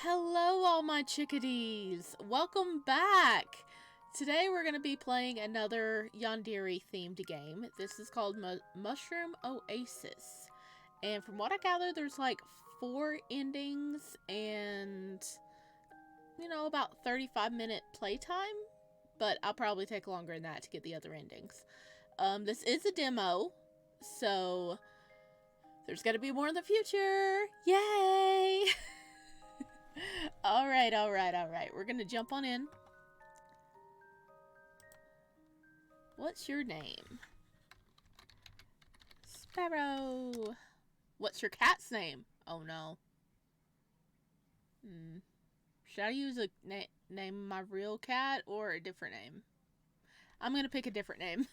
Hello, all my chickadees! Welcome back! Today we're going to be playing another Yandere themed game. This is called Mushroom Oasis. And from what I gather, there's like 4 endings and, about 35-minute playtime. But I'll probably take longer than that to get the other endings. This is a demo, so there's going to be more in the future! Yay! Alright. We're gonna jump on in. What's your name? Sparrow. What's your cat's name? Oh no. Should I use a name my real cat or a different name? I'm gonna pick a different name.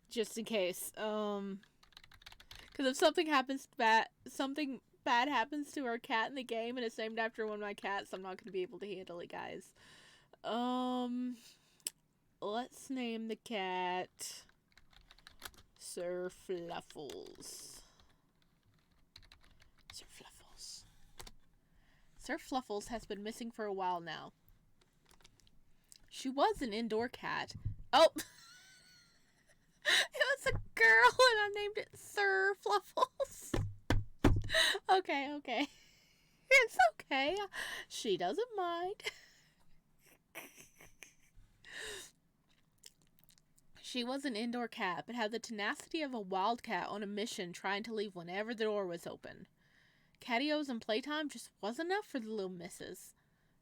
Just in case. Because if something bad happens to our cat in the game and it's named after one of my cats, I'm not going to be able to handle it, guys. Let's name the cat Sir Fluffles. Sir Fluffles has been missing for a while now. She was an indoor cat. Oh! It was a girl and I named it Sir Fluffles. Okay. It's okay. She doesn't mind. She was an indoor cat, but had the tenacity of a wildcat on a mission trying to leave whenever the door was open. Catios and playtime just wasn't enough for the little missus.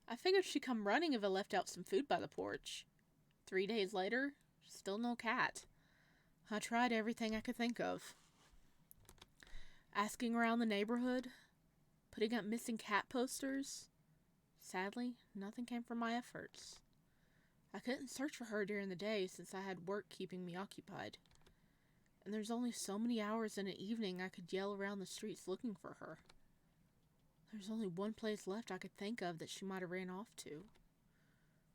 I figured she'd come running if I left out some food by the porch. 3 days later, still no cat. I tried everything I could think of. Asking around the neighborhood, putting up missing cat posters. Sadly, nothing came from my efforts. I couldn't search for her during the day since I had work keeping me occupied. And there's only so many hours in an evening I could yell around the streets looking for her. There's only one place left I could think of that she might have ran off to.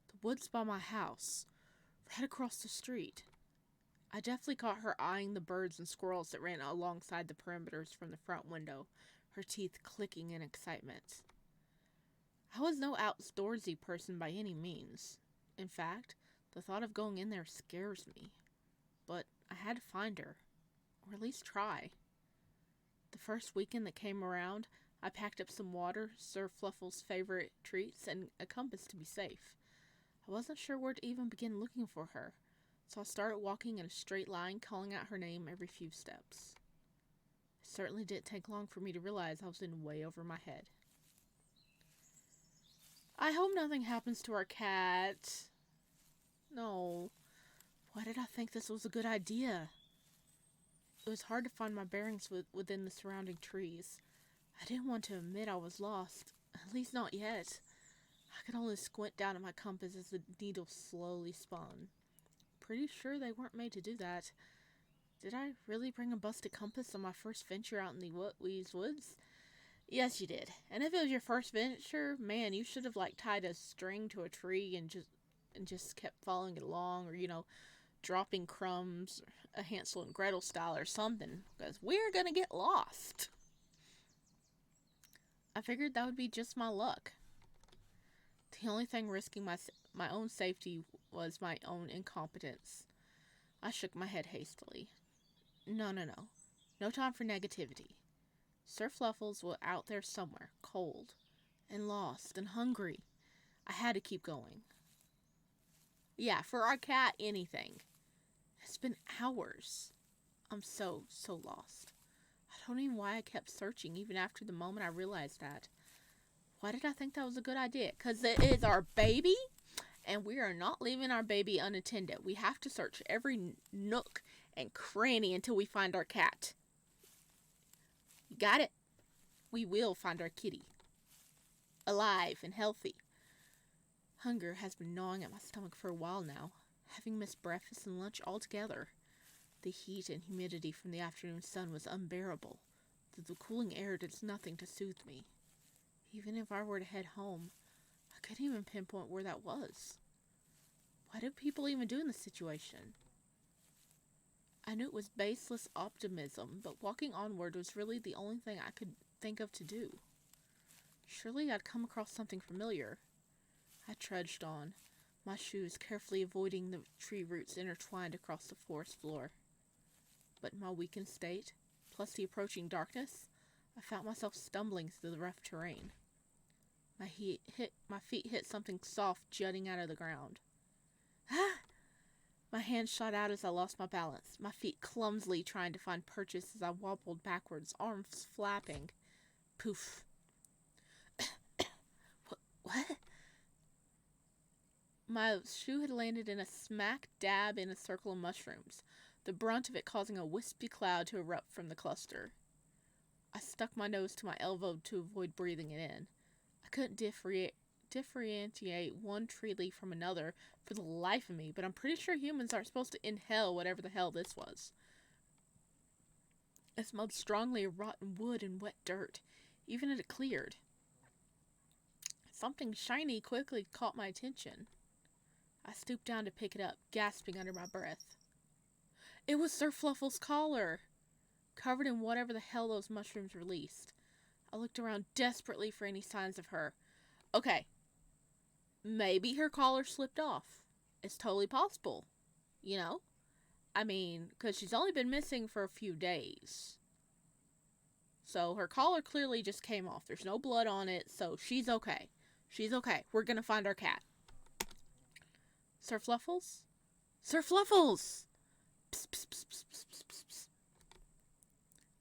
The woods by my house, right across the street. I definitely caught her eyeing the birds and squirrels that ran alongside the perimeters from the front window, her teeth clicking in excitement. I was no outdoorsy person by any means. In fact, the thought of going in there scares me. But I had to find her, or at least try. The first weekend that came around, I packed up some water, Sir Fluffle's favorite treats, and a compass to be safe. I wasn't sure where to even begin looking for her, so I started walking in a straight line, calling out her name every few steps. It certainly didn't take long for me to realize I was in way over my head. I hope nothing happens to our cat. No. Why did I think this was a good idea? It was hard to find my bearings within the surrounding trees. I didn't want to admit I was lost, at least not yet. I could only squint down at my compass as the needle slowly spun. Pretty sure they weren't made to do that. Did I really bring a busted compass on my first venture out in the woods? Yes, you did. And if it was your first venture, man, you should have tied a string to a tree and just kept following it along, or dropping crumbs, a Hansel and Gretel style or something, because we're gonna get lost. I figured that would be just my luck. The only thing risking my own safety was my own incompetence. I shook my head hastily. No. No time for negativity. Sir Fluffles was out there somewhere, cold, and lost, and hungry. I had to keep going. Yeah, for our cat, anything. It's been hours. I'm so lost. I don't even know why I kept searching, even after the moment I realized that. Why did I think that was a good idea? Because it is our baby, and we are not leaving our baby unattended. We have to search every nook and cranny until we find our cat. You got it? We will find our kitty. Alive and healthy. Hunger has been gnawing at my stomach for a while now, having missed breakfast and lunch altogether. The heat and humidity from the afternoon sun was unbearable, though the cooling air did nothing to soothe me. Even if I were to head home, I couldn't even pinpoint where that was. What do people even do in this situation? I knew it was baseless optimism, but walking onward was really the only thing I could think of to do. Surely I'd come across something familiar. I trudged on, my shoes carefully avoiding the tree roots intertwined across the forest floor. But in my weakened state, plus the approaching darkness, I found myself stumbling through the rough terrain. My feet hit something soft jutting out of the ground. Ah! My hand shot out as I lost my balance, my feet clumsily trying to find purchase as I wobbled backwards, arms flapping. Poof. What? My shoe had landed in a smack dab in a circle of mushrooms, the brunt of it causing a wispy cloud to erupt from the cluster. I stuck my nose to my elbow to avoid breathing it in. I couldn't differentiate one tree leaf from another for the life of me, but I'm pretty sure humans aren't supposed to inhale whatever the hell this was. It smelled strongly of rotten wood and wet dirt, even as it cleared. Something shiny quickly caught my attention. I stooped down to pick it up, gasping under my breath. It was Sir Fluffle's collar, covered in whatever the hell those mushrooms released. I looked around desperately for any signs of her. Okay, maybe her collar slipped off. It's totally possible, you know? I mean, because she's only been missing for a few days. So her collar clearly just came off. There's no blood on it, so she's okay. She's okay. We're gonna find our cat. Sir Fluffles? Sir Fluffles! Psst, psst, psst, psst, psst, psst, psst.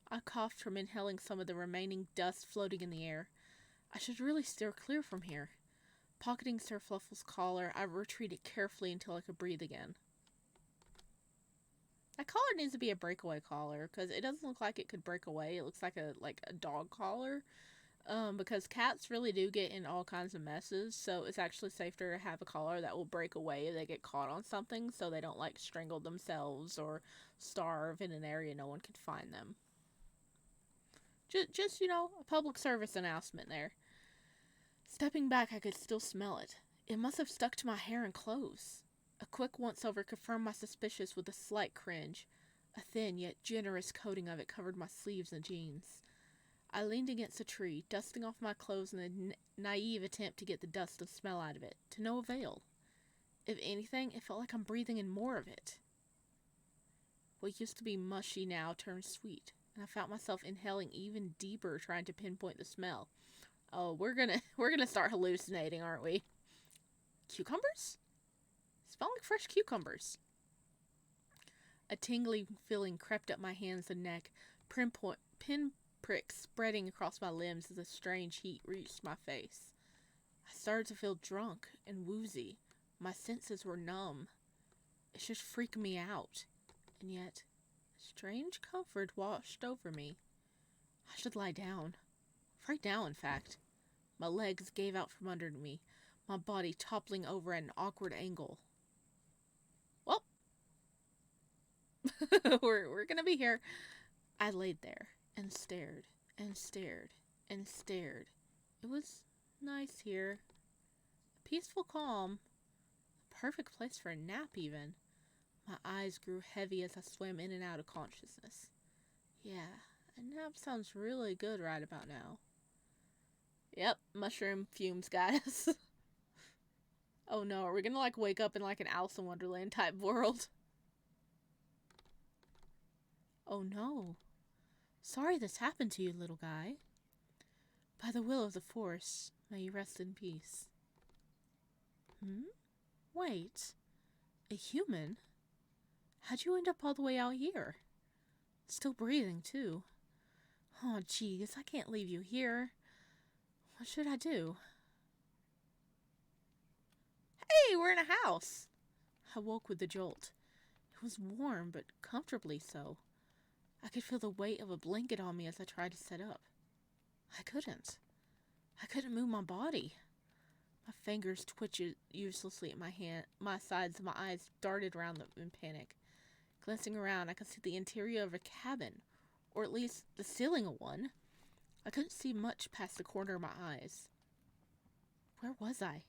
I coughed from inhaling some of the remaining dust floating in the air. I should really steer clear from here. Pocketing Sir Fluffle's collar, I retreated carefully until I could breathe again. That collar needs to be a breakaway collar, because it doesn't look like it could break away. It looks like a dog collar. Because cats really do get in all kinds of messes, so it's actually safer to have a collar that will break away if they get caught on something, so they don't strangle themselves or starve in an area no one can find them. Just a public service announcement there. Stepping back, I could still smell it. It must have stuck to my hair and clothes. A quick once-over confirmed my suspicions with a slight cringe. A thin yet generous coating of it covered my sleeves and jeans. I leaned against a tree, dusting off my clothes in a naive attempt to get the dust and smell out of it, to no avail. If anything, it felt like I'm breathing in more of it. What used to be mushy now turned sweet, and I found myself inhaling even deeper, trying to pinpoint the smell. Oh, we're gonna start hallucinating, aren't we? Cucumbers? Smell like fresh cucumbers. A tingling feeling crept up my hands and neck, pinpricks spreading across my limbs as a strange heat reached my face. I started to feel drunk and woozy. My senses were numb. It should freak me out. And yet, a strange comfort washed over me. I should lie down. Right now, in fact. My legs gave out from under me, my body toppling over at an awkward angle. Well, we're gonna be here. I laid there and stared and stared and stared. It was nice here. A peaceful calm. A perfect place for a nap, even. My eyes grew heavy as I swam in and out of consciousness. Yeah, a nap sounds really good right about now. Yep, mushroom fumes, guys. Oh no, are we gonna wake up in an Alice in Wonderland type world? Oh no. Sorry this happened to you, little guy. By the will of the Force, may you rest in peace. Wait. A human? How'd you end up all the way out here? Still breathing, too. Oh, geez, I can't leave you here. What should I do? Hey, we're in a house! I woke with a jolt. It was warm, but comfortably so. I could feel the weight of a blanket on me as I tried to sit up. I couldn't. I couldn't move my body. My fingers twitched uselessly at my sides, and my eyes darted around in panic. Glancing around, I could see the interior of a cabin, or at least the ceiling of one. I couldn't see much past the corner of my eyes. Where was I?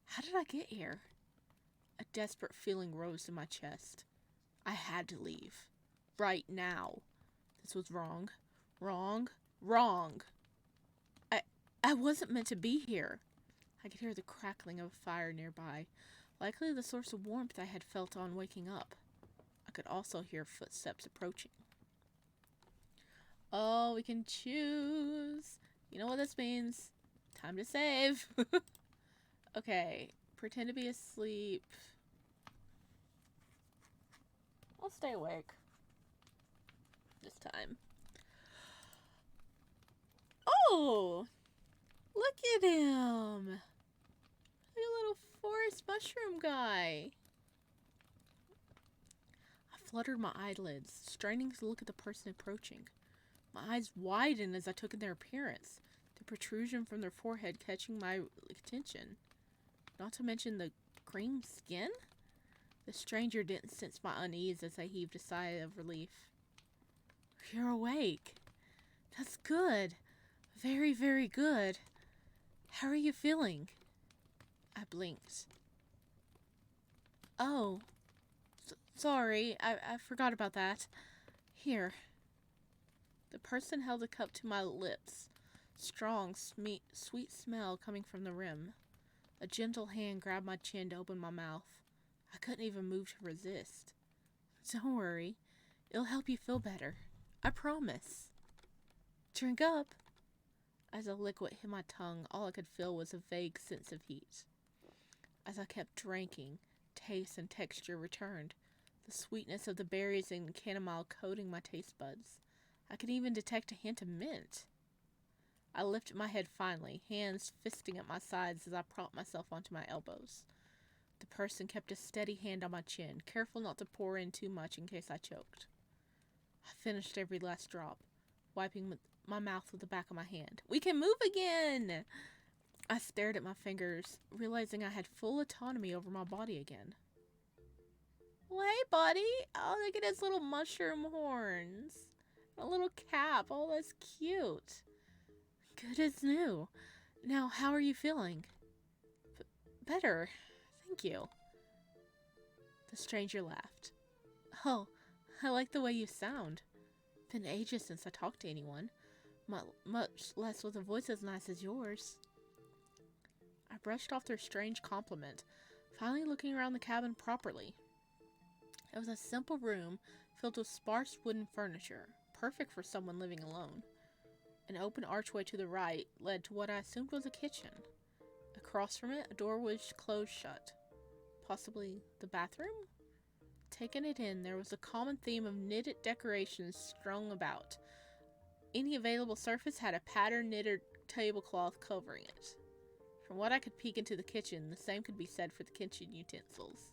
How did I get here? A desperate feeling rose in my chest. I had to leave. Right now. This was wrong. Wrong. Wrong. I wasn't meant to be here. I could hear the crackling of a fire nearby, likely the source of warmth I had felt on waking up. I could also hear footsteps approaching. Oh, we can choose. You know what this means. Time to save. Okay, pretend to be asleep. I'll stay awake. This time. Oh! Look at him! Look at a little forest mushroom guy. I fluttered my eyelids, straining to look at the person approaching. My eyes widened as I took in their appearance, the protrusion from their forehead catching my attention. Not to mention the cream skin? The stranger didn't sense my unease as I heaved a sigh of relief. You're awake. That's good. Very, very good. How are you feeling? I blinked. Oh. Sorry, I forgot about that. Here. The person held a cup to my lips. Strong, sweet smell coming from the rim. A gentle hand grabbed my chin to open my mouth. I couldn't even move to resist. Don't worry. It'll help you feel better. I promise. Drink up. As a liquid hit my tongue, all I could feel was a vague sense of heat. As I kept drinking, taste and texture returned, the sweetness of the berries and chamomile coating my taste buds. I could even detect a hint of mint. I lifted my head finally, hands fisting at my sides as I propped myself onto my elbows. The person kept a steady hand on my chin, careful not to pour in too much in case I choked. I finished every last drop, wiping my mouth with the back of my hand. We can move again! I stared at my fingers, realizing I had full autonomy over my body again. Well, hey, buddy! Oh, look at his little mushroom horns. A little cap. Oh, that's cute. Good as new. Now, how are you feeling? Better. Thank you. The stranger laughed. Oh, I like the way you sound. Been ages since I talked to anyone. Much less with a voice as nice as yours. I brushed off their strange compliment, finally looking around the cabin properly. It was a simple room filled with sparse wooden furniture, perfect for someone living alone. An open archway to the right led to what I assumed was a kitchen. Across from it, a door was closed shut. Possibly the bathroom? Taking it in, there was a common theme of knitted decorations strung about. Any available surface had a patterned knitted tablecloth covering it. From what I could peek into the kitchen, the same could be said for the kitchen utensils.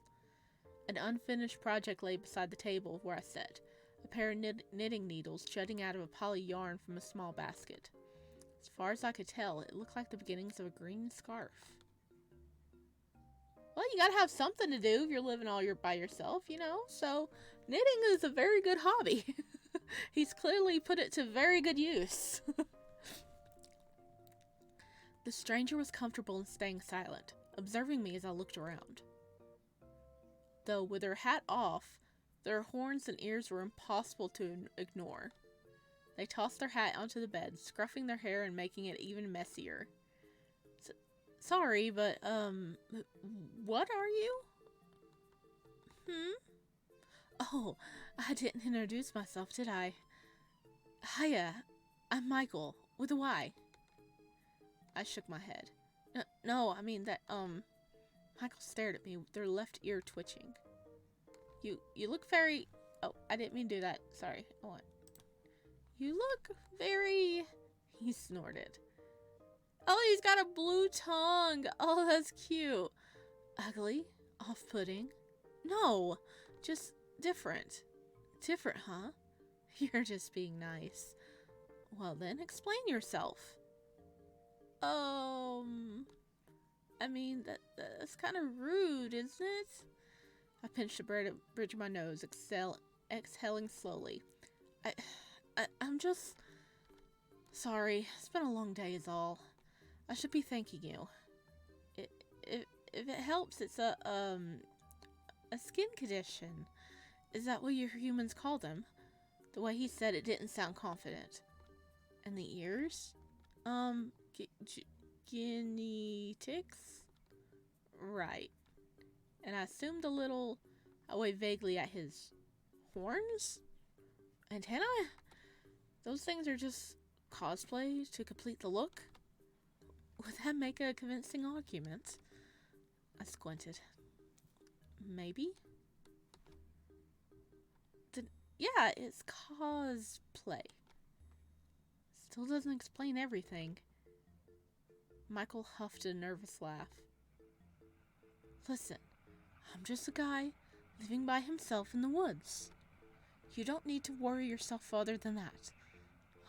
An unfinished project lay beside the table where I sat, a pair of knitting needles jutting out of a pile of yarn from a small basket. As far as I could tell, it looked like the beginnings of a green scarf. Well, you gotta have something to do if you're living by yourself, you know? So, knitting is a very good hobby. He's clearly put it to very good use. The stranger was comfortable in staying silent, observing me as I looked around. Though with her hat off, their horns and ears were impossible to ignore. They tossed their hat onto the bed, scruffing their hair and making it even messier. Sorry, but, what are you? Oh, I didn't introduce myself, did I? Hiya, I'm Michael, with a Y. I shook my head. No, I mean that, Michael stared at me, their left ear twitching. You look very... Oh, I didn't mean to do that. Sorry. Hold on. You look very... He snorted. Oh, he's got a blue tongue. Oh, that's cute. Ugly? Off-putting? No, just different. Different, huh? You're just being nice. Well then, explain yourself. I mean, that's kind of rude, isn't it? I pinched the bridge of my nose, exhaling slowly. I'm just... Sorry, it's been a long day is all. I should be thanking you. If it helps, it's a skin condition. Is that what your humans call them? The way he said it didn't sound confident. And the ears? Guinea ticks? Right. And I assumed a little. I waved vaguely at his horns? Antennae? Those things are just cosplay to complete the look? Would that make a convincing argument? I squinted. Maybe? Yeah, it's cosplay. Still doesn't explain everything. Michael huffed a nervous laugh. Listen, I'm just a guy living by himself in the woods. You don't need to worry yourself further than that.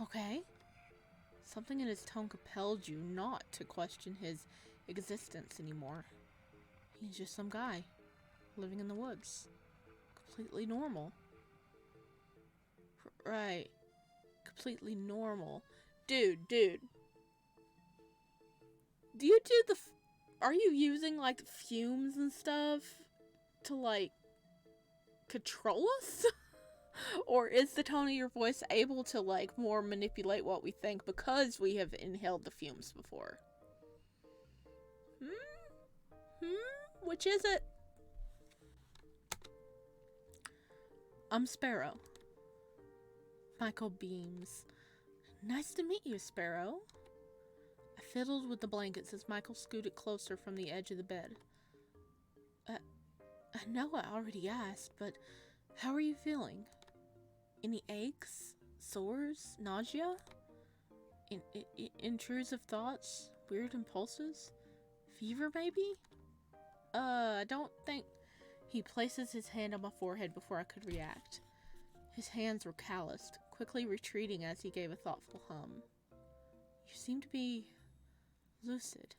Okay? Something in his tone compelled you not to question his existence anymore. He's just some guy living in the woods. Completely normal. Right. Completely normal. Dude. Do you do the... Are you using, like, fumes and stuff to, like, control us? Or is the tone of your voice able to, like, more manipulate what we think because we have inhaled the fumes before? Which is it? I'm Sparrow. Michael beams. Nice to meet you, Sparrow. I fiddled with the blankets as Michael scooted closer from the edge of the bed. I know I already asked, but how are you feeling? Any aches? Sores? Nausea? Intrusive thoughts? Weird impulses? Fever, maybe? I don't think... He places his hand on my forehead before I could react. His hands were calloused, quickly retreating as he gave a thoughtful hum. You seem to be... lucid.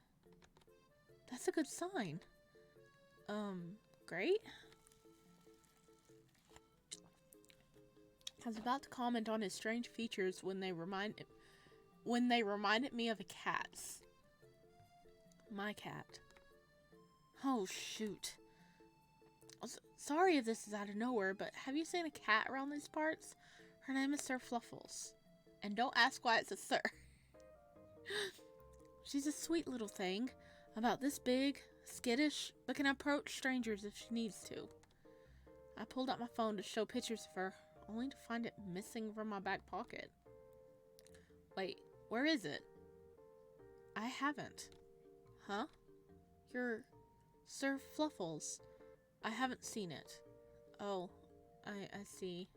That's a good sign. Great? I was about to comment on his strange features when they reminded me of a cat's. My cat. Oh, shoot. Sorry if this is out of nowhere, but have you seen a cat around these parts? Her name is Sir Fluffles. And don't ask why it's a sir. She's a sweet little thing. About this big, skittish, but can approach strangers if she needs to. I pulled out my phone to show pictures of her, only to find it missing from my back pocket. Wait, where is it? I haven't. Huh? You're Sir Fluffles. I haven't seen it. Oh, I see.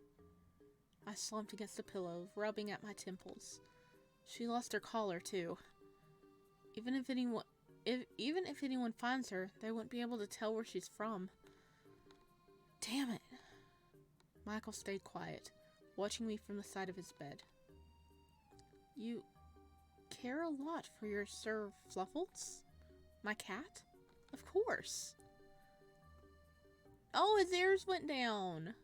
I slumped against the pillow, rubbing at my temples. She lost her collar, too. Even if anyone finds her, they wouldn't be able to tell where she's from. Damn it. Michael stayed quiet, watching me from the side of his bed. You care a lot for your Sir Fluffles? My cat? Of course. Oh, his ears went down.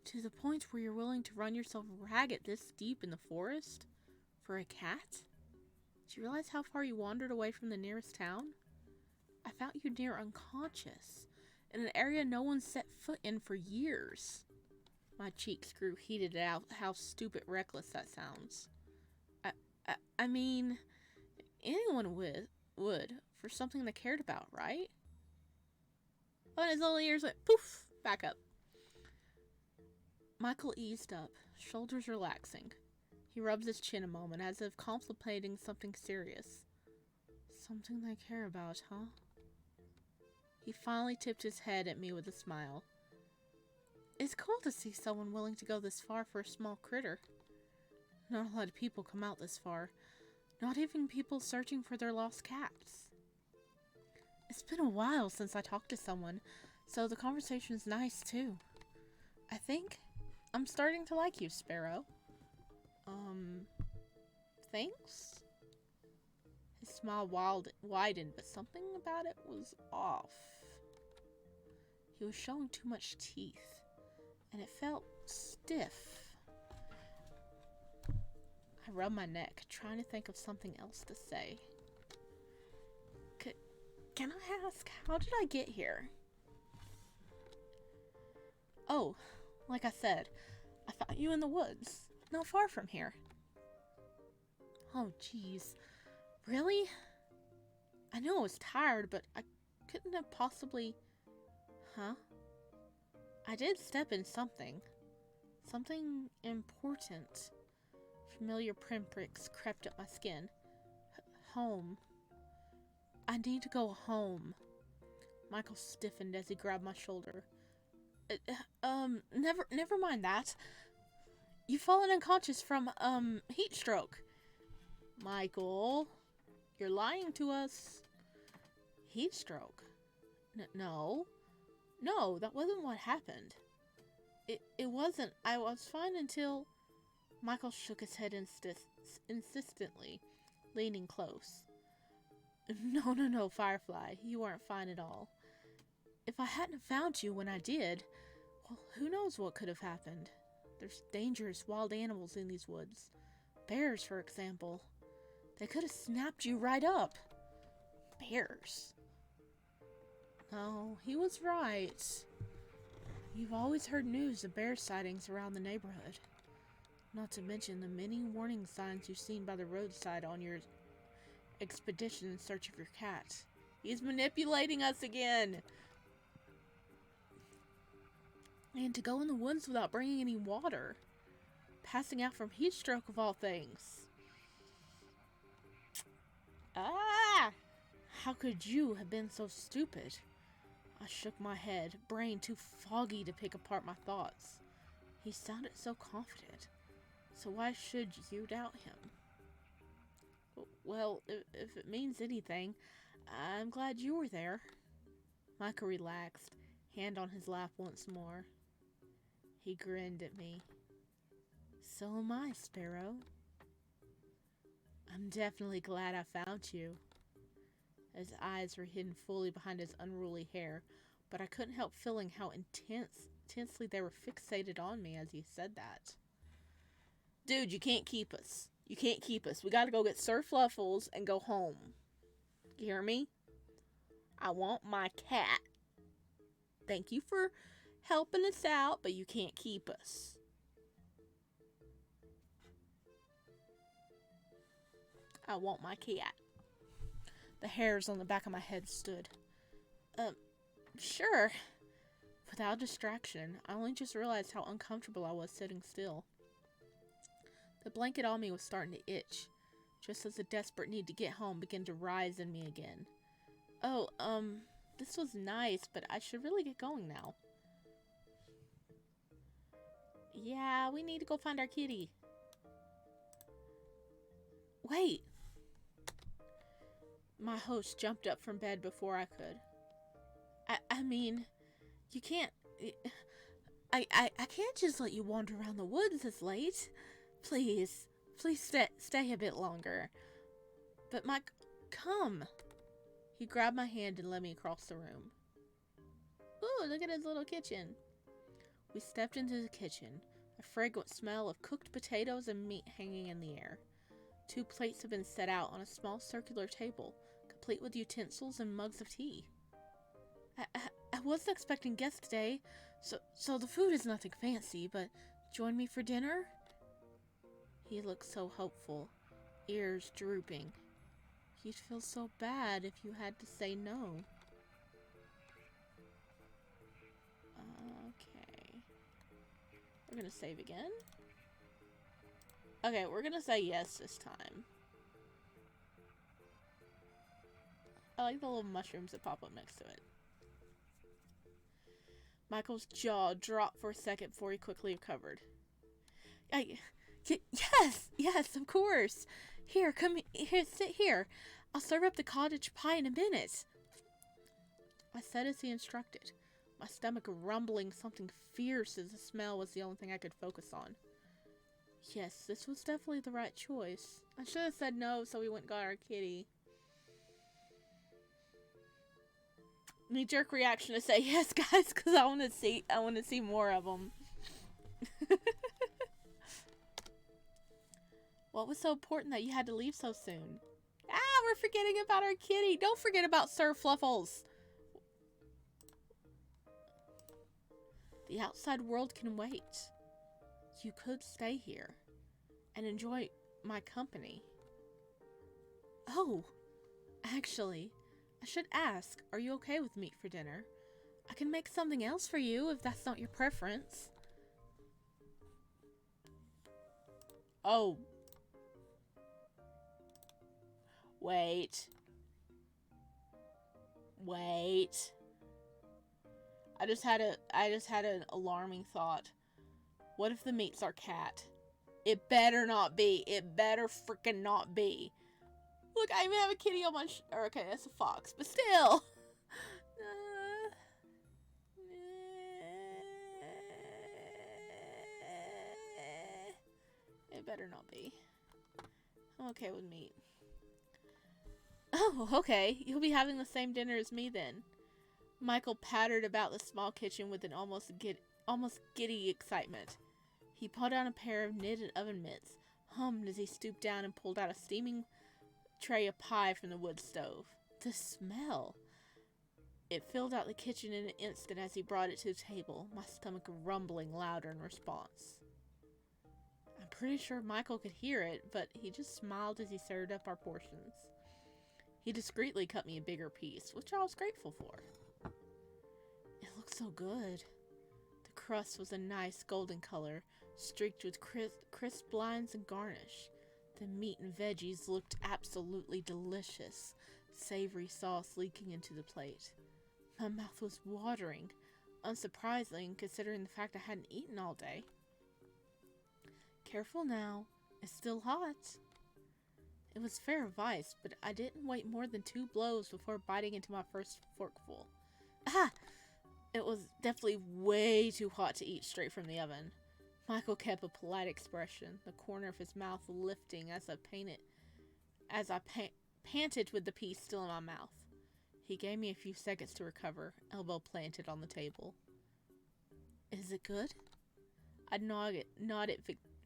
To the point where you're willing to run yourself ragged this deep in the forest? For a cat? Do you realize how far you wandered away from the nearest town? I found you near unconscious, in an area no one set foot in for years. My cheeks grew heated at how stupid reckless that sounds. I mean, anyone would, for something they cared about, right? Oh, and his little ears went poof, back up. Michael eased up, shoulders relaxing. He rubs his chin a moment, as if contemplating something serious. Something they care about, huh? He finally tipped his head at me with a smile. It's cool to see someone willing to go this far for a small critter. Not a lot of people come out this far. Not even people searching for their lost cats. It's been a while since I talked to someone, so the conversation's nice too. I think I'm starting to like you, Sparrow. Thanks? His smile widened, but something about it was off. He was showing too much teeth, and it felt stiff. I rubbed my neck, trying to think of something else to say. Can I ask, how did I get here? Oh, like I said, I found you in the woods, not far from here. Oh, jeez. Really? I know I was tired, but I couldn't have possibly... Huh? I did step in something. Something important. Familiar pinpricks crept up my skin. Home. I need to go home. Michael stiffened as he grabbed my shoulder. Never mind that. You've fallen unconscious from, heat stroke. Michael, you're lying to us. Heat stroke? No. No, that wasn't what happened. It wasn't. I was fine until... Michael shook his head insistently, leaning close. No, Firefly. You weren't fine at all. If I hadn't found you when I did, well, who knows what could have happened. There's dangerous wild animals in these woods. Bears, for example. They could have snapped you right up. Bears? No, he was right. You've always heard news of bear sightings around the neighborhood. Not to mention the many warning signs you've seen by the roadside on your expedition in search of your cat. He's manipulating us again! And to go in the woods without bringing any water. Passing out from heat stroke of all things. Ah! How could you have been so stupid? I shook my head, brain too foggy to pick apart my thoughts. He sounded so confident. So why should you doubt him? Well, if it means anything, I'm glad you were there. Michael relaxed, hand on his lap once more. He grinned at me. So am I, Sparrow. I'm definitely glad I found you. His eyes were hidden fully behind his unruly hair, but I couldn't help feeling how intensely they were fixated on me as he said that. Dude, you can't keep us. You can't keep us. We gotta go get Sir Fluffles and go home. You hear me? I want my cat. Thank you for helping us out, but you can't keep us. I want my cat. The hairs on the back of my head stood. Sure. Without distraction, I only just realized how uncomfortable I was sitting still. The blanket on me was starting to itch, just as the desperate need to get home began to rise in me again. Oh, this was nice, but I should really get going now. Yeah, we need to go find our kitty. Wait! My host jumped up from bed before I could. I mean, you can't... I can't just let you wander around the woods this late. Please stay a bit longer. But Mike, come. He grabbed my hand and led me across the room. Ooh, look at his little kitchen. We stepped into the kitchen, a fragrant smell of cooked potatoes and meat hanging in the air. 2 plates have been set out on a small circular table, complete with utensils and mugs of tea. I wasn't expecting guests today, so the food is nothing fancy, but join me for dinner? He looked so hopeful, ears drooping. You'd feel so bad if you had to say no. Okay. We're gonna save again. Okay, we're gonna say yes this time. I like the little mushrooms that pop up next to it. Michael's jaw dropped for a second before he quickly recovered. Yes, of course. Here, sit here. I'll serve up the cottage pie in a minute. I said as he instructed, my stomach rumbling something fierce as the smell was the only thing I could focus on. Yes, this was definitely the right choice. I should have said no so we went and got our kitty. Knee-jerk reaction to say yes, guys, because I want to see more of them. What was so important that you had to leave so soon? Ah, we're forgetting about our kitty. Don't forget about Sir Fluffles. The outside world can wait. You could stay here and enjoy my company. Oh, actually, I should ask, are you okay with meat for dinner? I can make something else for you if that's not your preference. Oh. Wait. Wait. I just had an alarming thought. What if the meat's our cat? It better not be. It better freaking not be. Look, I even have a kitty on my okay, that's a fox, but still. It better not be. I'm okay with meat. Oh, okay. You'll be having the same dinner as me then. Michael pattered about the small kitchen with an almost giddy excitement. He pulled out a pair of knitted oven mitts, hummed as he stooped down and pulled out a steaming tray of pie from the wood stove. The smell! It filled out the kitchen in an instant as he brought it to the table, my stomach rumbling louder in response. I'm pretty sure Michael could hear it, but he just smiled as he served up our portions. He discreetly cut me a bigger piece, which I was grateful for. It looked so good. The crust was a nice golden color, streaked with crisp lines and garnish. The meat and veggies looked absolutely delicious, savory sauce leaking into the plate. My mouth was watering, unsurprising considering the fact I hadn't eaten all day. Careful now, it's still hot. It was fair advice, but I didn't wait more than 2 blows before biting into my first forkful. Ah! It was definitely way too hot to eat straight from the oven. Michael kept a polite expression, the corner of his mouth lifting as I panted with the piece still in my mouth. He gave me a few seconds to recover, elbow planted on the table. Is it good? I nodded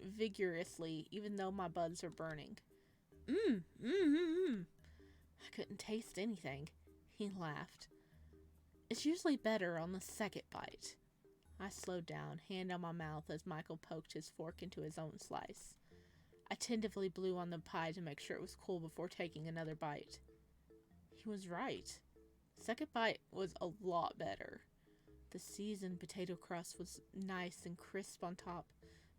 vigorously, even though my buds were burning. I couldn't taste anything. He laughed. It's usually better on the second bite. I slowed down, hand on my mouth as Michael poked his fork into his own slice. I tentatively blew on the pie to make sure it was cool before taking another bite. He was right. Second bite was a lot better. The seasoned potato crust was nice and crisp on top,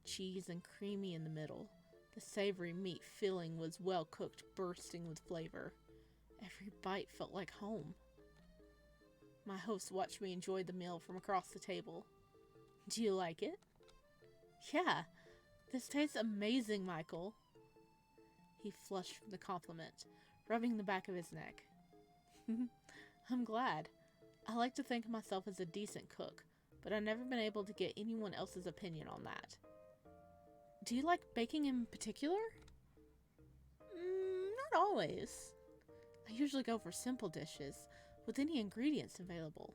cheese and creamy in the middle. The savory meat filling was well cooked, bursting with flavor. Every bite felt like home. My host watched me enjoy the meal from across the table. Do you like it? Yeah, this tastes amazing, Michael. He flushed from the compliment, rubbing the back of his neck. I'm glad. I like to think of myself as a decent cook, but I've never been able to get anyone else's opinion on that. Do you like baking in particular? Not always. I usually go for simple dishes, with any ingredients available.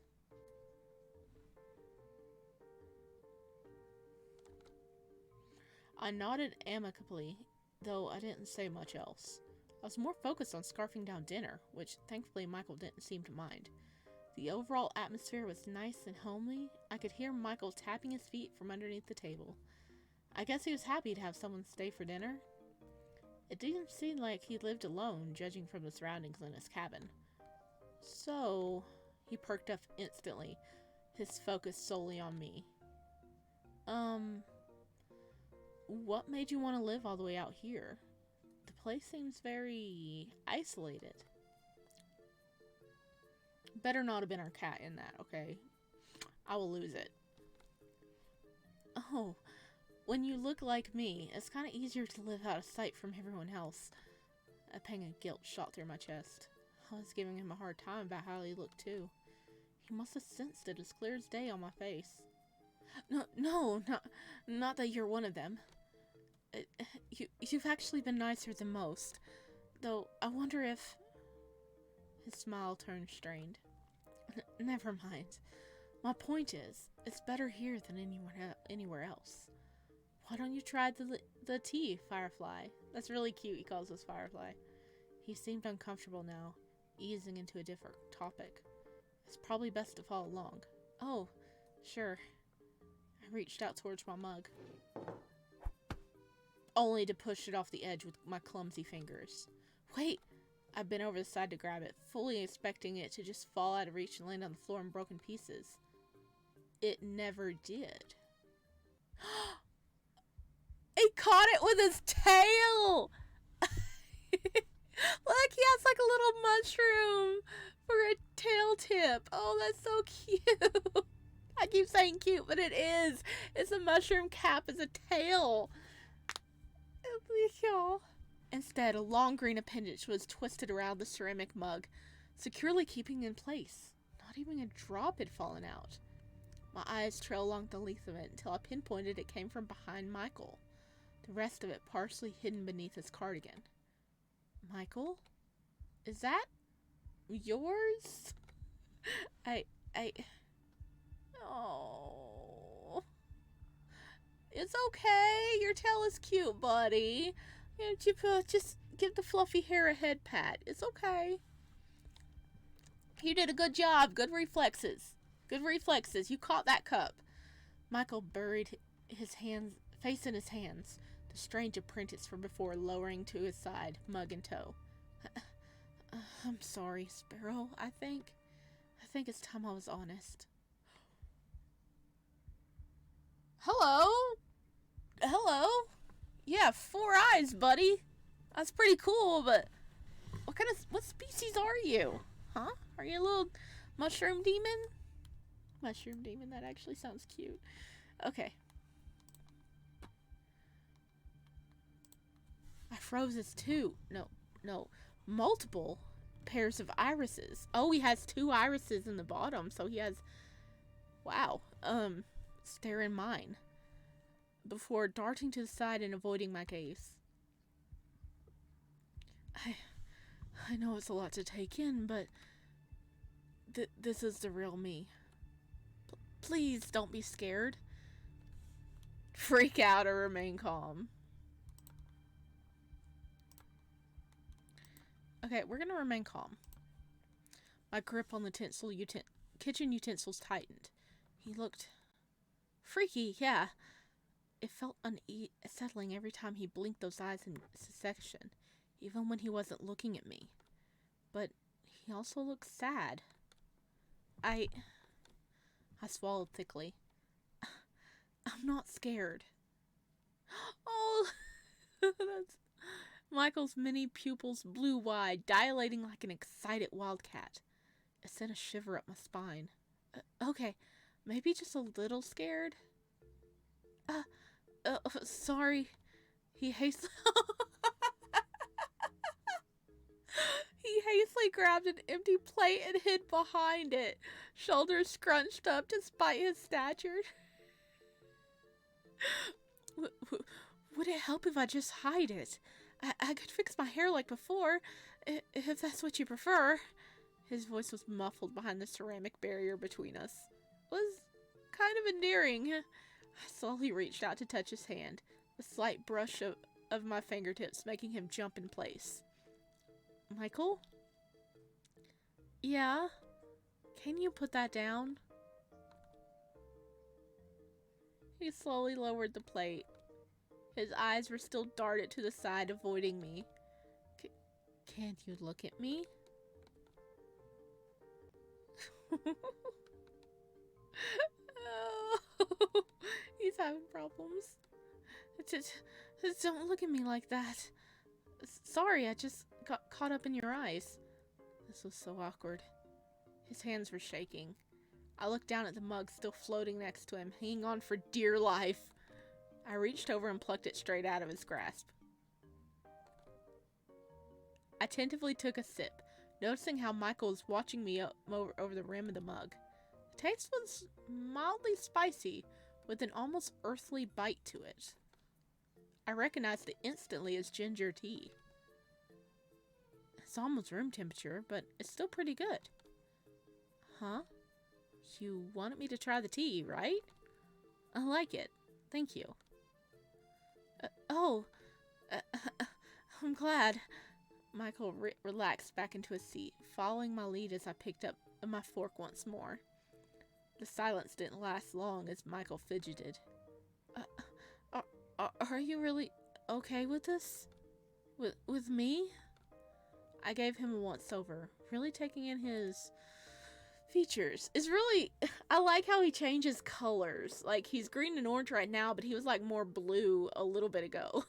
I nodded amicably, though I didn't say much else. I was more focused on scarfing down dinner, which thankfully Michael didn't seem to mind. The overall atmosphere was nice and homely. I could hear Michael tapping his feet from underneath the table. I guess he was happy to have someone stay for dinner. It didn't seem like he lived alone, judging from the surroundings in his cabin. So, he perked up instantly, his focus solely on me. What made you want to live all the way out here? The place seems very isolated. Better not have been our cat in that, okay? I will lose it. Oh, when you look like me, it's kind of easier to live out of sight from everyone else. A pang of guilt shot through my chest. I was giving him a hard time about how he looked too. He must have sensed it as clear as day on my face. No, not that you're one of them. You've actually been nicer than most. Though, I wonder if... His smile turned strained. Never mind. My point is, it's better here than anywhere else. Why don't you try the tea, Firefly? That's really cute, he calls us Firefly. He seemed uncomfortable now, easing into a different topic. It's probably best to follow along. Oh, sure. I reached out towards my mug, only to push it off the edge with my clumsy fingers. Wait, I bent over the side to grab it, fully expecting it to just fall out of reach and land on the floor in broken pieces. It never did. He caught it with his tail! Look, he has like a little mushroom for a tail tip. Oh, that's so cute. I keep saying cute, but it is. It's a mushroom cap as a tail. Instead, a long green appendage was twisted around the ceramic mug, securely keeping it in place. Not even a drop had fallen out. My eyes trailed along the length of it until I pinpointed it came from behind Michael, the rest of it partially hidden beneath his cardigan. Michael? Is that yours? Oh. It's okay. Your tail is cute, buddy. Just give the fluffy hair a head pat. It's okay. You did a good job. Good reflexes. Good reflexes. You caught that cup. Michael buried his face in his hands, the strange apprentice from before lowering to his side, mug in tow. I'm sorry, Sparrow. I think it's time I was honest. Hello? Hello? Yeah, 4 eyes, buddy. That's pretty cool, but what species are you? Huh? Are you a little mushroom demon? Mushroom demon, that actually sounds cute. Okay. I froze his multiple pairs of irises. Oh, he has 2 irises in the bottom, so he has, wow, stare in mine before darting to the side and avoiding my gaze. I know it's a lot to take in, but this is the real me. Please don't be scared. Freak out or remain calm. Okay, we're gonna remain calm. My grip on the kitchen utensils tightened. He looked freaky, yeah. It felt unsettling every time he blinked those eyes in succession, even when he wasn't looking at me. But he also looked sad. I swallowed thickly. I'm not scared. Oh, that's... Michael's many pupils blew wide, dilating like an excited wildcat. It sent a shiver up my spine. Okay, maybe just a little scared? Sorry. He hastily grabbed an empty plate and hid behind it, shoulders scrunched up despite his stature. Would it help if I just hide it? I could fix my hair like before, if that's what you prefer. His voice was muffled behind the ceramic barrier between us. It was kind of endearing. I slowly reached out to touch his hand, a slight brush of my fingertips making him jump in place. Michael? Yeah? Can you put that down? He slowly lowered the plate. His eyes were still darted to the side, avoiding me. Can't you look at me? Oh, he's having problems. Just don't look at me like that. Sorry, I just got caught up in your eyes. This was so awkward. His hands were shaking. I looked down at the mug still floating next to him, hanging on for dear life. I reached over and plucked it straight out of his grasp. I tentatively took a sip, noticing how Michael was watching me over the rim of the mug. The taste was mildly spicy, with an almost earthly bite to it. I recognized it instantly as ginger tea. It's almost room temperature, but it's still pretty good. Huh? You wanted me to try the tea, right? I like it. Thank you. I'm glad. Michael relaxed back into his seat, following my lead as I picked up my fork once more. The silence didn't last long as Michael fidgeted. Are you really okay with this? With me? I gave him a once-over, really taking in his features. It's really... I like how he changes colors. Like, he's green and orange right now, but he was, like, more blue a little bit ago.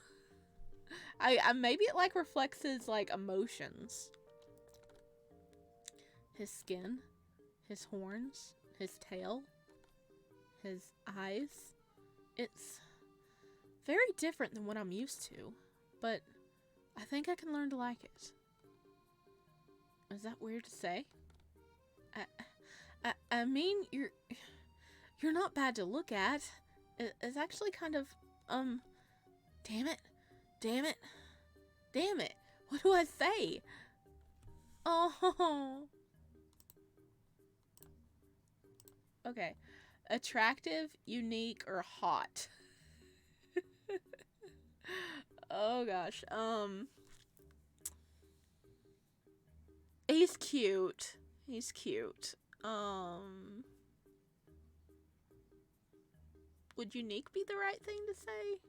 I maybe it, like, reflects his, like, emotions. His skin, his horns, his tail, his eyes. It's very different than what I'm used to, but I think I can learn to like it. Is that weird to say? I mean, you're not bad to look at. It's actually kind of, damn it, damn it, damn it. What do I say? Oh. Okay. Attractive, unique, or hot? Oh gosh. He's cute. He's cute. Would unique be the right thing to say?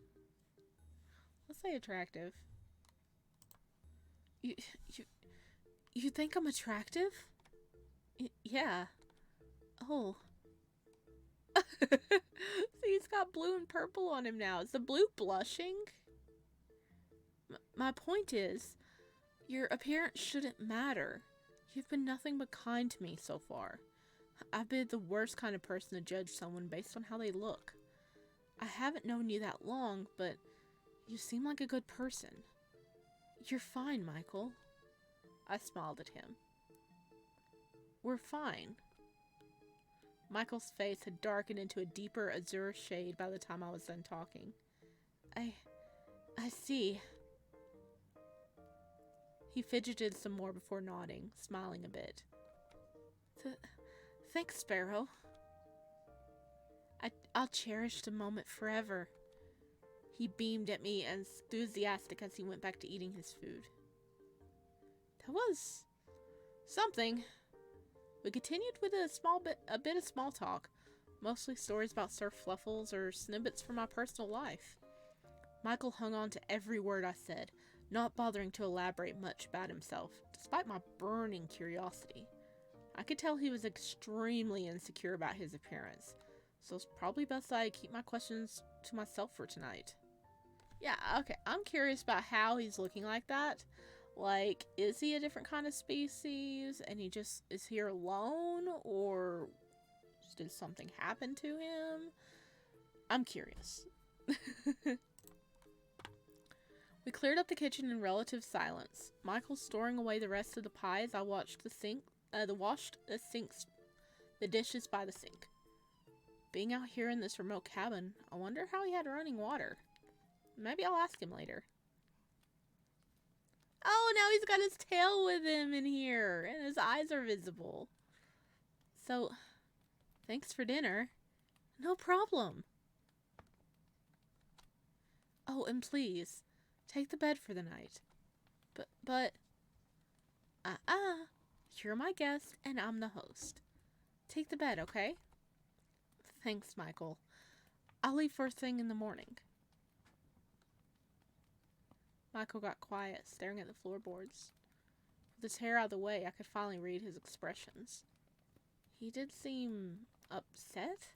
Let's say attractive. You think I'm attractive? Yeah. Oh. See, he's got blue and purple on him now. Is the blue blushing? My point is, your appearance shouldn't matter. You've been nothing but kind to me so far. I've been the worst kind of person to judge someone based on how they look. I haven't known you that long, but you seem like a good person. You're fine, Michael. I smiled at him. We're fine. Michael's face had darkened into a deeper azure shade by the time I was done talking. I see. He fidgeted some more before nodding, smiling a bit. Thanks, Sparrow. I'll cherish the moment forever. He beamed at me, enthusiastic as he went back to eating his food. That was something. We continued with a bit of small talk, mostly stories about surf fluffles or snippets from my personal life. Michael hung on to every word I said, not bothering to elaborate much about himself, despite my burning curiosity. I could tell he was extremely insecure about his appearance, so it's probably best I keep my questions to myself for tonight. Yeah, okay, I'm curious about how he's looking like that. Like, is he a different kind of species, and he just is here alone, or did something happen to him? I'm curious. We cleared up the kitchen in relative silence. Michael storing away the rest of the pie as I watched the dishes by the sink. Being out here in this remote cabin, I wonder how he had running water. Maybe I'll ask him later. Oh, now he's got his tail with him in here, and his eyes are visible. So, thanks for dinner. No problem. Oh, and please, take the bed for the night. But, you're my guest, and I'm the host. Take the bed, okay? Thanks, Michael. I'll leave first thing in the morning. Michael got quiet, staring at the floorboards. With his hair out of the way, I could finally read his expressions. He did seem upset.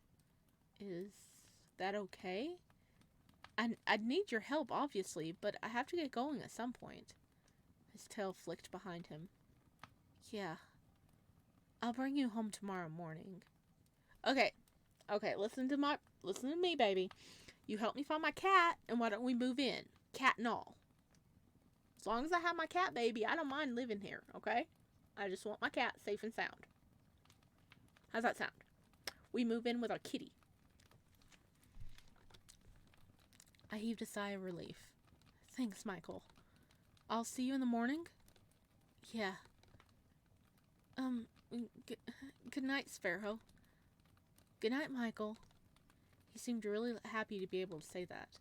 Is that okay? I'd need your help, obviously, but I have to get going at some point. His tail flicked behind him. Yeah. I'll bring you home tomorrow morning. Okay, listen to me, baby. You help me find my cat, and why don't we move in? Cat and all. As long as I have my cat, baby, I don't mind living here, okay? I just want my cat safe and sound. How's that sound? We move in with our kitty. I heaved a sigh of relief. Thanks, Michael. I'll see you in the morning? Yeah. Good night, Sparrow. Good night, Michael. He seemed really happy to be able to say that.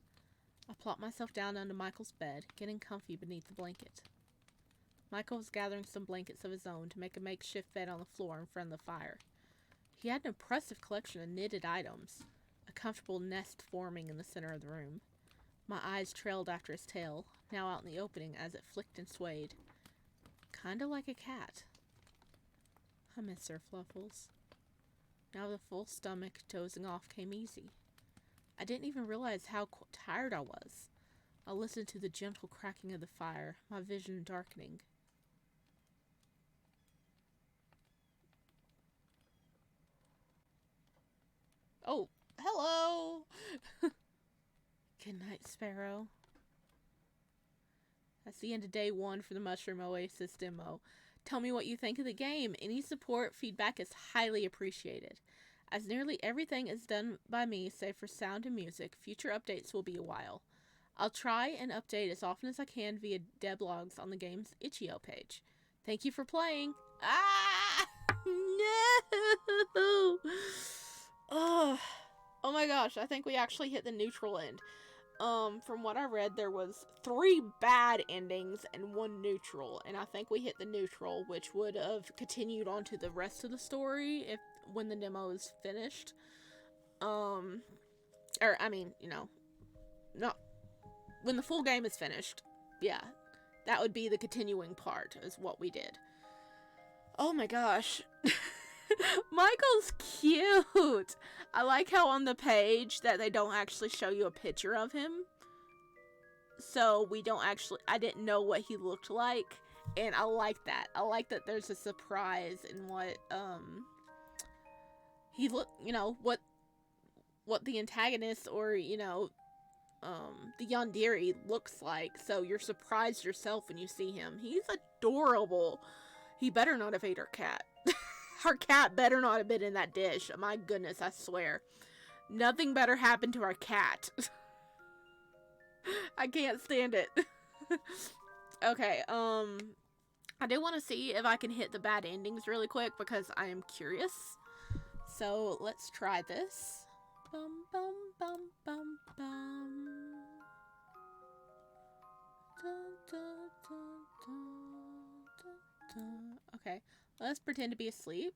I plopped myself down under Michael's bed, getting comfy beneath the blanket. Michael was gathering some blankets of his own to make a makeshift bed on the floor in front of the fire. He had an impressive collection of knitted items, a comfortable nest forming in the center of the room. My eyes trailed after his tail, now out in the opening as it flicked and swayed. Kinda like a cat. I miss her, Fluffles. Now the full stomach dozing off came easy. I didn't even realize how tired I was. I listened to the gentle cracking of the fire, my vision darkening. Oh, hello! Good night, Sparrow. That's the end of day 1 for the Mushroom Oasis demo. Tell me what you think of the game. Any support, feedback is highly appreciated. As nearly everything is done by me, save for sound and music, future updates will be a while. I'll try and update as often as I can via devlogs on the game's itch.io page. Thank you for playing. Ah! No! Oh my gosh, I think we actually hit the neutral end. From what I read, there was 3 bad endings and 1 neutral, and I think we hit the neutral, which would have continued on to the rest of the story when the demo is finished. Or I mean, not when the full game is finished. Yeah, that would be the continuing part, is what we did. Oh my gosh. Michael's cute. I like how on the page that they don't actually show you a picture of him. So I didn't know what he looked like. And I like that. I like that there's a surprise in what, he what the antagonist or, the Yandere looks like. So you're surprised yourself when you see him. He's adorable. He better not have ate our cat. Our cat better not have been in that dish. My goodness, I swear. Nothing better happened to our cat. I can't stand it. Okay, I do want to see if I can hit the bad endings really quick because I am curious. So, let's try this. Bum, bum, bum, bum, bum. Dun, dun, dun, dun, dun. Okay, let's pretend to be asleep.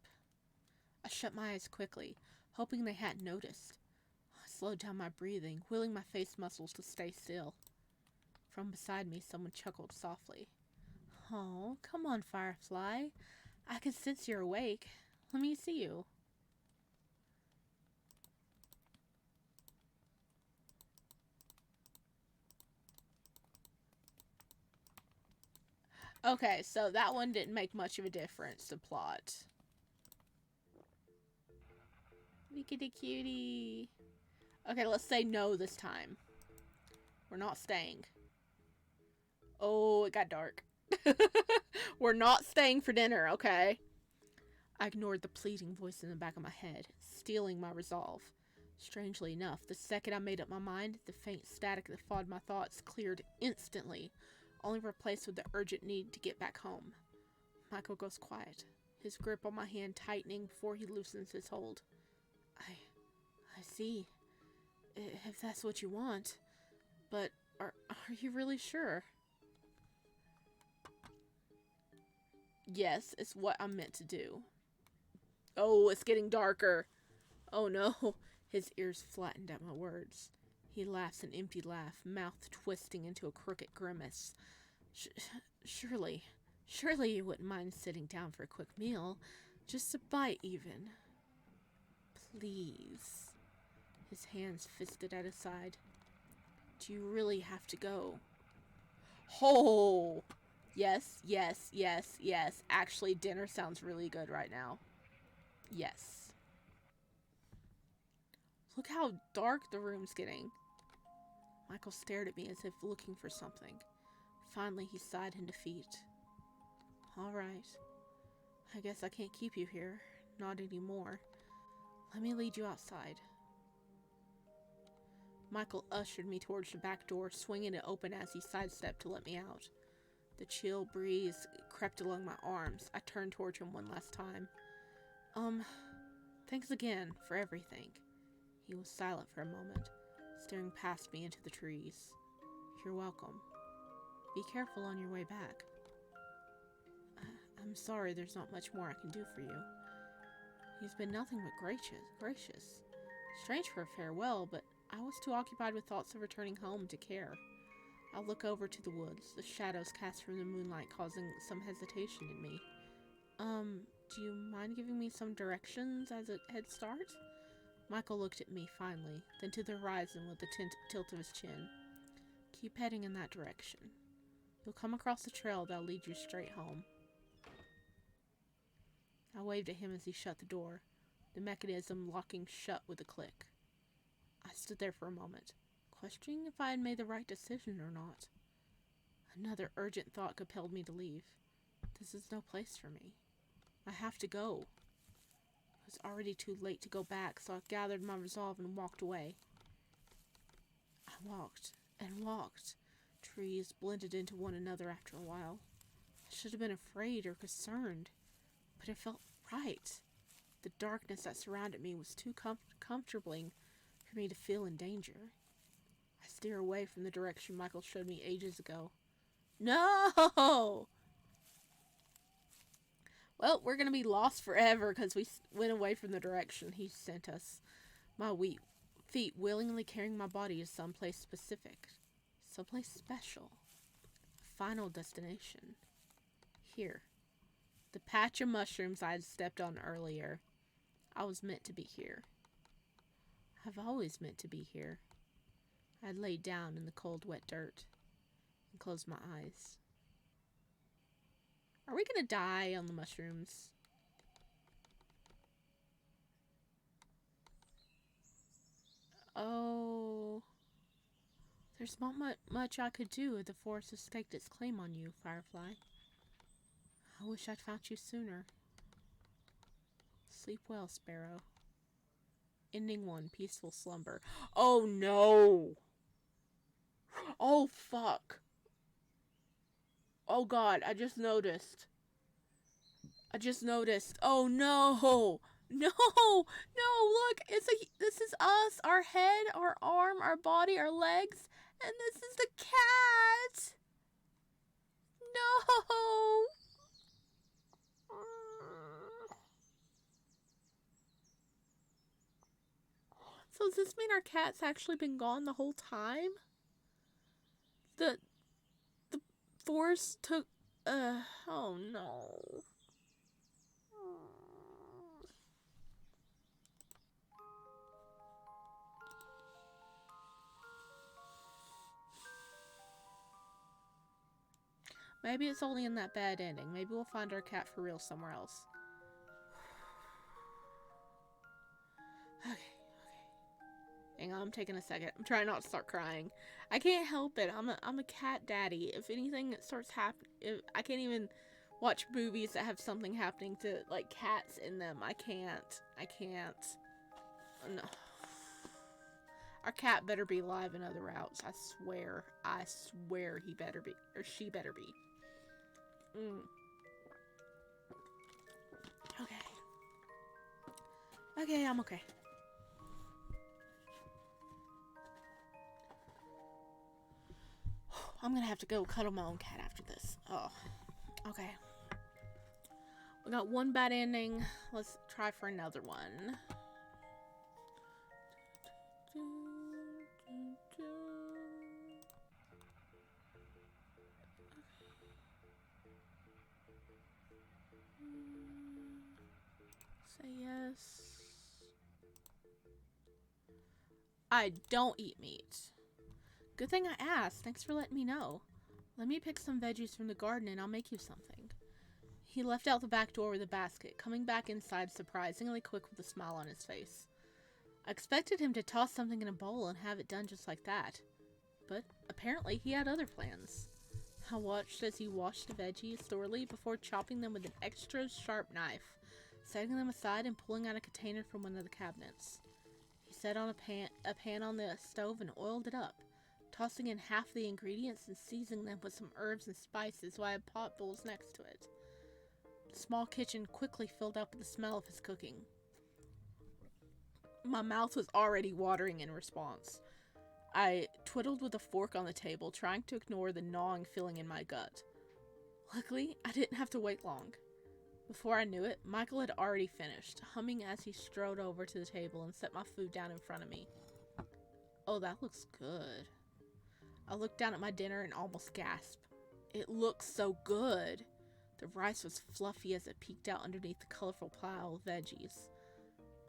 I shut my eyes quickly, hoping they hadn't noticed. I slowed down my breathing, willing my face muscles to stay still. From beside me, someone chuckled softly. Oh, come on, Firefly. I can sense you're awake. Let me see you. Okay, so that one didn't make much of a difference to plot. Wickedy cutie. Okay, let's say no this time. We're not staying. Oh, it got dark. We're not staying for dinner, okay? I ignored the pleading voice in the back of my head, stealing my resolve. Strangely enough, the second I made up my mind, the faint static that fogged my thoughts cleared instantly, only replaced with the urgent need to get back home. Michael goes quiet, his grip on my hand tightening before he loosens his hold. I see. If that's what you want. But are you really sure? Yes, it's what I'm meant to do. Oh, it's getting darker. Oh no. His ears flattened at my words. He laughs an empty laugh, mouth twisting into a crooked grimace. Surely you wouldn't mind sitting down for a quick meal. Just a bite, even. Please. His hands fisted at his side. Do you really have to go? Oh! Yes. Actually, dinner sounds really good right now. Yes. Look how dark the room's getting. Michael stared at me as if looking for something. Finally, he sighed in defeat. All right. I guess I can't keep you here. Not anymore. Let me lead you outside. Michael ushered me towards the back door, swinging it open as he sidestepped to let me out. The chill breeze crept along my arms. I turned towards him one last time. Thanks again for everything. He was silent for a moment, staring past me into the trees. You're welcome. Be careful on your way back. I'm sorry there's not much more I can do for you. He's been nothing but gracious. Strange for a farewell, but I was too occupied with thoughts of returning home to care. I look over to the woods, the shadows cast from the moonlight causing some hesitation in me. Do you mind giving me some directions as a head start? Michael looked at me finally, then to the horizon with a tilt of his chin. Keep heading in that direction. You'll come across a trail that'll lead you straight home. I waved at him as he shut the door, the mechanism locking shut with a click. I stood there for a moment, questioning if I had made the right decision or not. Another urgent thought compelled me to leave. This is no place for me. I have to go. It was already too late to go back, so I gathered my resolve and walked away. I walked and walked. Trees blended into one another after a while. I should have been afraid or concerned, but it felt right. The darkness that surrounded me was too comforting for me to feel in danger. I steer away from the direction Michael showed me ages ago. No! Well, we're going to be lost forever because we went away from the direction he sent us. My weak feet willingly carrying my body to someplace specific. Someplace special. Final destination. Here. The patch of mushrooms I had stepped on earlier. I was meant to be here. I've always meant to be here. I laid down in the cold, wet dirt and closed my eyes. Are we gonna die on the mushrooms? Oh. There's not much I could do if the forest has staked its claim on you, Firefly. I wish I'd found you sooner. Sleep well, Sparrow. Ending 1, peaceful slumber. Oh no! Oh fuck! Oh god, I just noticed. Oh no! No! No, look! This is us, our head, our arm, our body, our legs, and this is the cat! No! So does this mean our cat's actually been gone the whole time? The forest took... oh no. Maybe it's only in that bad ending. Maybe we'll find our cat for real somewhere else. Okay. Hang on, I'm taking a second. I'm trying not to start crying. I can't help it. I'm a cat daddy. If anything starts happening, I can't even watch movies that have something happening to, like, cats in them. I can't. No. Our cat better be alive in other routes. I swear he better be. Or she better be. Okay, I'm okay. I'm gonna have to go cuddle my own cat after this. Oh, okay. We got one bad ending. Let's try for another one. Say yes. I don't eat meat. Good thing I asked. Thanks for letting me know. Let me pick some veggies from the garden and I'll make you something. He left out the back door with a basket, coming back inside surprisingly quick with a smile on his face. I expected him to toss something in a bowl and have it done just like that. But apparently he had other plans. I watched as he washed the veggies thoroughly before chopping them with an extra sharp knife, setting them aside and pulling out a container from one of the cabinets. He set on a pan on the stove and oiled it up, tossing in half the ingredients and seasoning them with some herbs and spices while I had pot bowls next to it. The small kitchen quickly filled up with the smell of his cooking. My mouth was already watering in response. I twiddled with a fork on the table, trying to ignore the gnawing feeling in my gut. Luckily, I didn't have to wait long. Before I knew it, Michael had already finished, humming as he strode over to the table and set my food down in front of me. Oh, that looks good. I looked down at my dinner and almost gasped. It looked so good. The rice was fluffy as it peeked out underneath the colorful pile of veggies.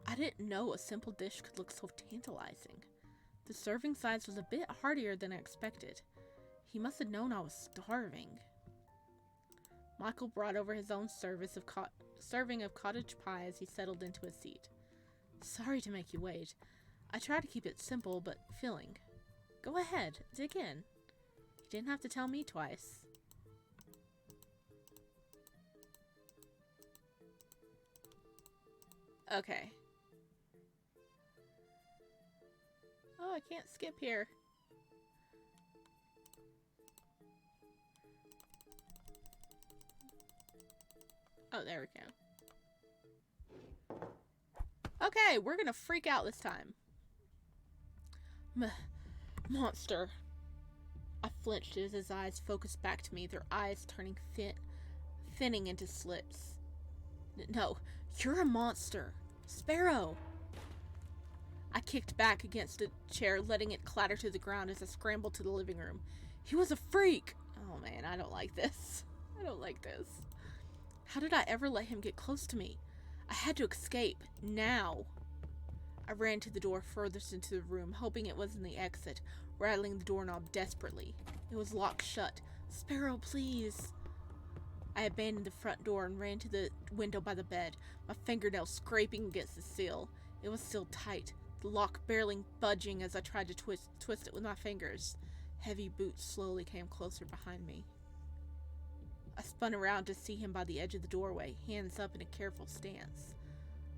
I didn't know a simple dish could look so tantalizing. The serving size was a bit heartier than I expected. He must have known I was starving. Michael brought over his own serving of cottage pie as he settled into his seat. Sorry to make you wait. I try to keep it simple but filling. Go ahead, dig in. You didn't have to tell me twice. Okay. Oh, I can't skip here. Oh, there we go. Okay, we're gonna freak out this time. Monster. I flinched as his eyes focused back to me, their eyes turning thinning into slits. No, you're a monster. Sparrow. I kicked back against a chair, letting it clatter to the ground as I scrambled to the living room. He was a freak. Oh man, I don't like this. I don't like this. How did I ever let him get close to me? I had to escape, now. I ran to the door furthest into the room, hoping it wasn't the exit, rattling the doorknob desperately. It was locked shut. Sparrow, please. I abandoned the front door and ran to the window by the bed, my fingernails scraping against the sill. It was still tight, the lock barely budging as I tried to twist it with my fingers. Heavy boots slowly came closer behind me. I spun around to see him by the edge of the doorway, hands up in a careful stance.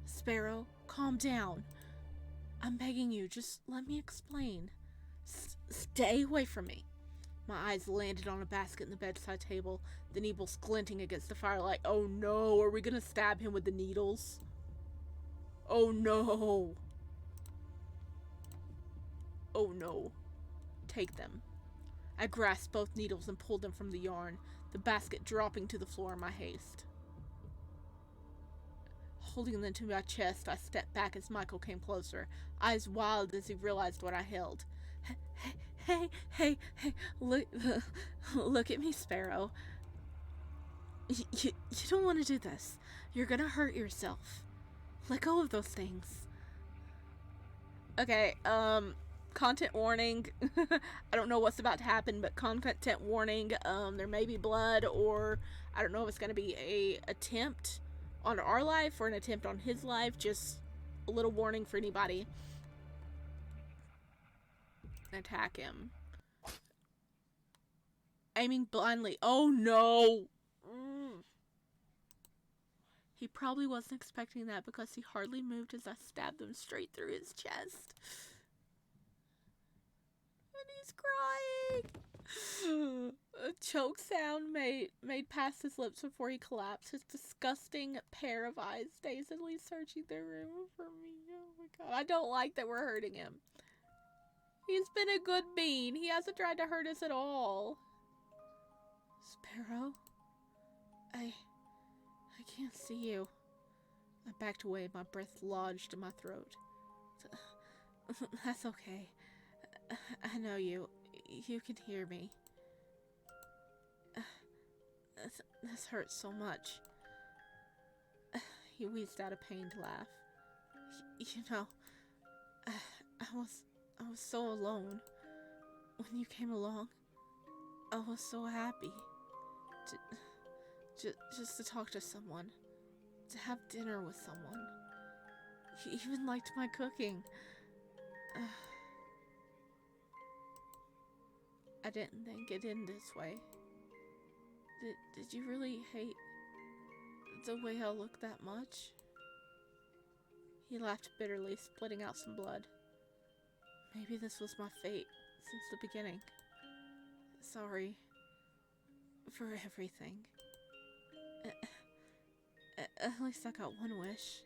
Sparrow, calm down. I'm begging you, just let me explain. Stay away from me. My eyes landed on a basket in the bedside table, the needles glinting against the firelight. Oh no, are we gonna stab him with the needles? Oh no. Oh no. Take them. I grasped both needles and pulled them from the yarn, the basket dropping to the floor in my haste. Holding them to my chest, I stepped back as Michael came closer, eyes wild as he realized what I held. Hey, look at me, Sparrow. You don't want to do this. You're gonna hurt yourself. Let go of those things. Okay, content warning. I don't know what's about to happen, but content warning. There may be blood, or I don't know if it's gonna be a attempt on our life or an attempt on his life. Just a little warning for anybody. Attack him. Aiming blindly. Oh no! He probably wasn't expecting that because he hardly moved as I stabbed him straight through his chest. And he's crying. A choke sound made past his lips before he collapsed, his disgusting pair of eyes dazedly searching the room for me. Oh my god. I don't like that we're hurting him. He's been a good bean. He hasn't tried to hurt us at all. Sparrow? I can't see you. I backed away, my breath lodged in my throat. That's okay. I know you. You can hear me. This hurts so much. He wheezed out a pained laugh. You know, I was so alone. When you came along, I was so happy. Just to talk to someone. To have dinner with someone. He even liked my cooking. I didn't think it'd end this way. Did you really hate the way I look that much? He laughed bitterly, splitting out some blood. Maybe this was my fate since the beginning. Sorry for everything. At least I got one wish.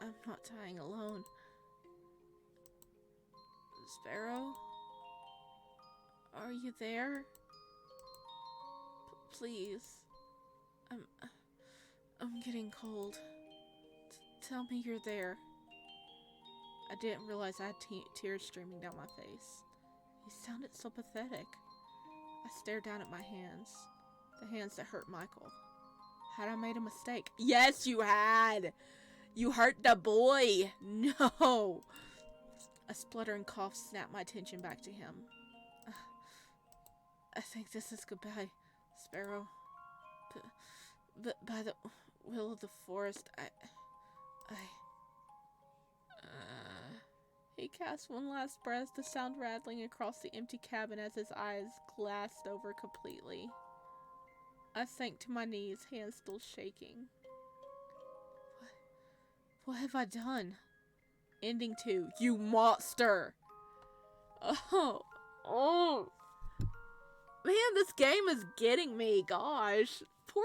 I'm not dying alone. Sparrow? Are you there? Please. I'm getting cold. Tell me you're there. I didn't realize I had tears streaming down my face. You sounded so pathetic. I stared down at my hands. The hands that hurt Michael. Had I made a mistake? Yes, you had! You hurt the boy! No! A spluttering cough snapped my attention back to him. I think this is goodbye, Sparrow. But by the will of the forest, He cast one last breath, the sound rattling across the empty cabin as his eyes glassed over completely. I sank to my knees, hands still shaking. What have I done? Ending 2. You monster! Oh. Man, this game is getting me, gosh. Poor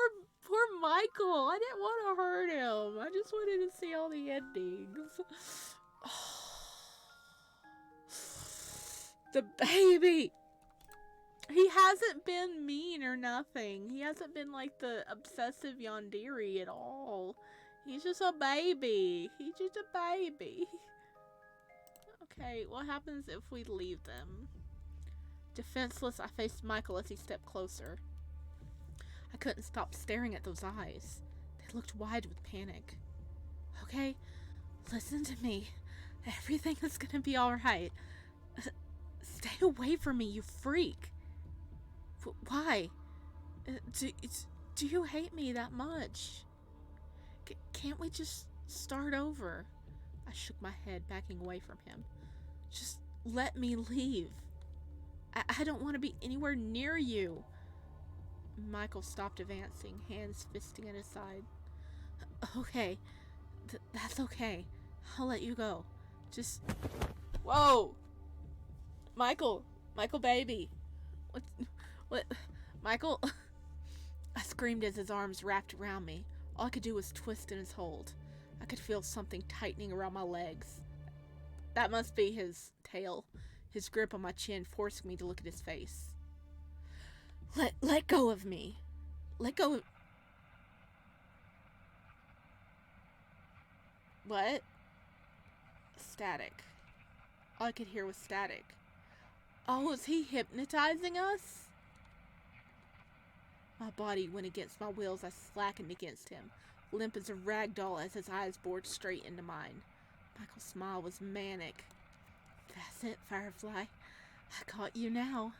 Michael. I didn't want to hurt him. I just wanted to see all the endings. The baby! He hasn't been mean or nothing. He hasn't been like the obsessive Yandere at all. He's just a baby. He's just a baby. Okay, what happens if we leave them? Defenseless, I faced Michael as he stepped closer. I couldn't stop staring at those eyes. They looked wide with panic. Okay, listen to me. Everything is gonna be alright. Stay away from me, you freak. Why? Do you hate me that much? Can't we just start over? I shook my head, backing away from him. Just let me leave. I don't want to be anywhere near you. Michael stopped advancing, hands fisting at his side. Okay, that's okay. I'll let you go. Just... Whoa! Michael baby. What? Michael? I screamed as his arms wrapped around me. All I could do was twist in his hold. I could feel something tightening around my legs. That must be his tail. His grip on my chin forced me to look at his face. Let go of me. Let go of... What? Static. All I could hear was static. Oh, is he hypnotizing us? My body went against my will as I slackened against him, limp as a rag doll as his eyes bored straight into mine. Michael's smile was manic. That's it, Firefly. I caught you now.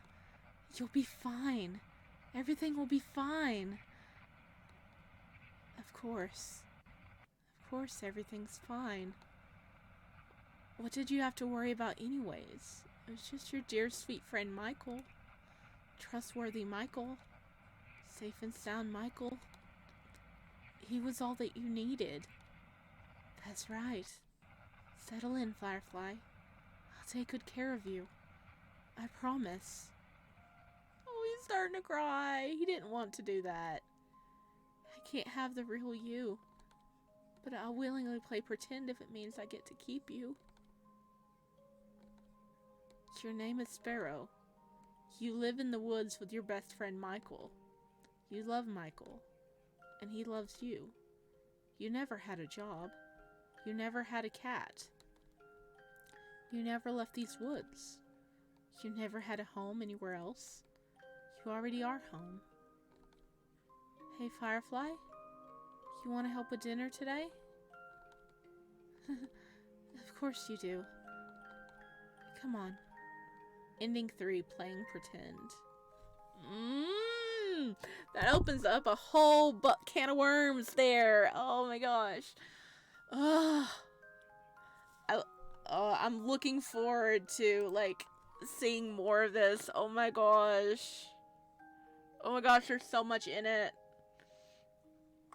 You'll be fine. Everything will be fine. Of course. Of course everything's fine. What did you have to worry about anyways? It was just your dear sweet friend Michael. Trustworthy Michael. Safe and sound Michael. He was all that you needed. That's right. Settle in, Firefly. I'll take good care of you. I promise. Oh, he's starting to cry. He didn't want to do that. I can't have the real you. But I'll willingly play pretend if it means I get to keep you. Your name is Sparrow. You live in the woods with your best friend Michael. You love Michael. And he loves you. You never had a job. You never had a cat. You never left these woods. You never had a home anywhere else. You already are home. Hey, Firefly? You want to help with dinner today? Of course you do. Come on. Ending 3, playing pretend. That opens up a whole can of worms there. Oh my gosh. I'm looking forward to, like, seeing more of this. Oh my gosh. Oh my gosh, there's so much in it.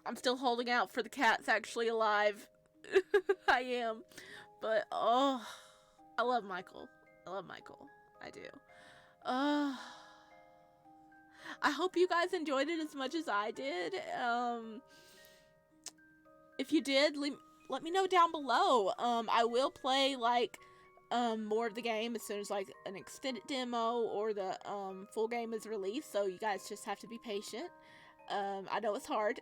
I'm still holding out for the cat's actually alive. I am. But, oh, I love Michael. I love Michael. I do. I hope you guys enjoyed it as much as I did. If you did, let me know down below. I will play, like, more of the game as soon as, like, an extended demo or the full game is released. So you guys just have to be patient. I know it's hard.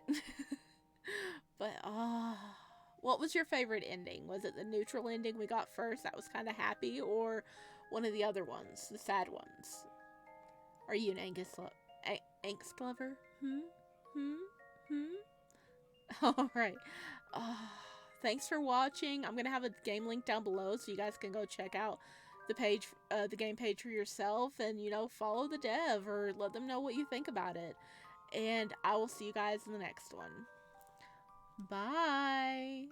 But, what was your favorite ending? Was it the neutral ending we got first that was kind of happy? Or one of the other ones, the sad ones. Are you an angst lover? Alright. Thanks for watching. I'm going to have a game link down below so you guys can go check out the page, the game page for yourself, and, you know, follow the dev or let them know what you think about it. And I will see you guys in the next one. Bye.